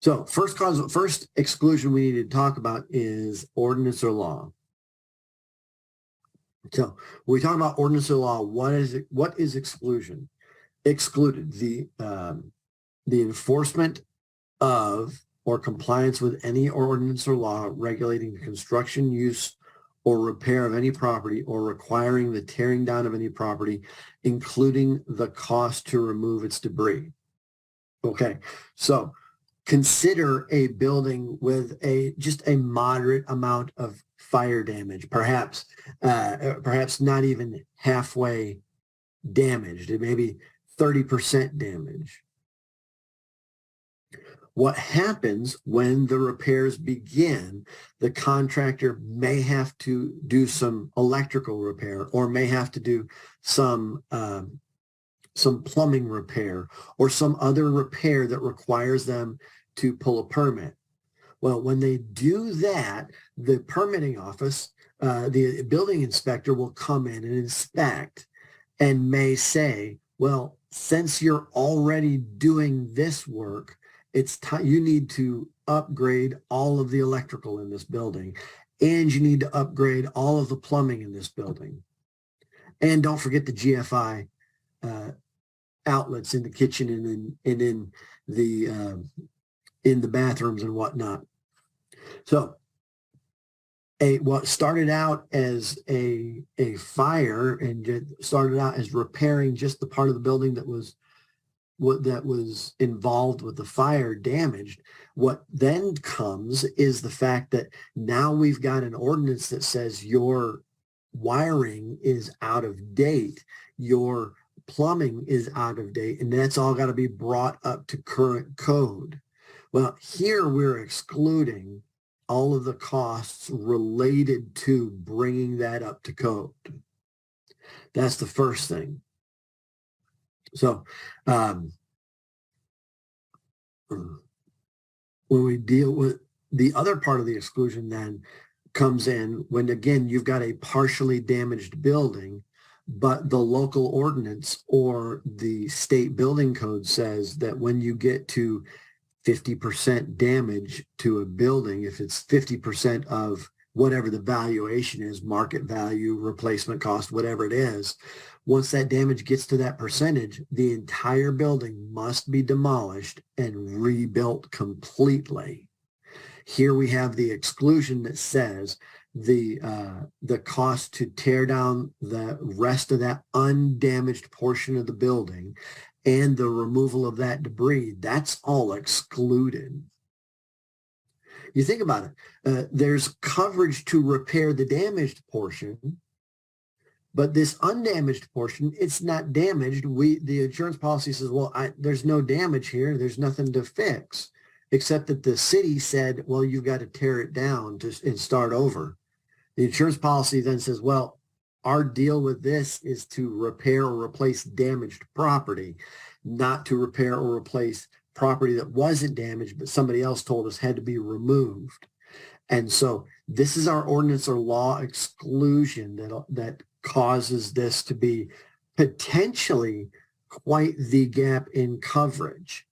So first exclusion we need to talk about is ordinance or law. So when we talk about ordinance or law, what is exclusion? Excluded the enforcement of or compliance with any ordinance or law regulating the construction, use, or repair of any property or requiring the tearing down of any property, including the cost to remove its debris. Okay, so consider a building with just a moderate amount of fire damage, perhaps not even halfway damaged. It may be 30% damage. What happens when the repairs begin? The contractor may have to do some electrical repair, or may have to do some plumbing repair, or some other repair that requires them to pull a permit. Well, when they do that, the permitting office, the building inspector will come in and inspect and may say, well, since you're already doing this work, it's time you need to upgrade all of the electrical in this building, and you need to upgrade all of the plumbing in this building. And don't forget the GFI outlets in the kitchen and in the bathrooms and whatnot. So what started out as a fire and started out as repairing just the part of the building that was involved with the fire damaged. What then comes is the fact that now we've got an ordinance that says your wiring is out of date, your plumbing is out of date, and that's all got to be brought up to current code. Well, here we're excluding all of the costs related to bringing that up to code. That's the first thing. So when we deal with the other part of the exclusion, then comes in when, again, you've got a partially damaged building, but the local ordinance or the state building code says that when you get to 50% damage to a building, if it's 50% of whatever the valuation is, market value, replacement cost, whatever it is, once that damage gets to that percentage, the entire building must be demolished and rebuilt completely. Here we have the exclusion that says the cost to tear down the rest of that undamaged portion of the building and the removal of that debris, that's all excluded. You think about it, there's coverage to repair the damaged portion, but this undamaged portion, it's not damaged. The insurance policy says, well, there's no damage here. There's nothing to fix, except that the city said, well, you've got to tear it down and start over. The insurance policy then says, well, our deal with this is to repair or replace damaged property, not to repair or replace property that wasn't damaged, but somebody else told us had to be removed. And so this is our ordinance or law exclusion that causes this to be potentially quite the gap in coverage.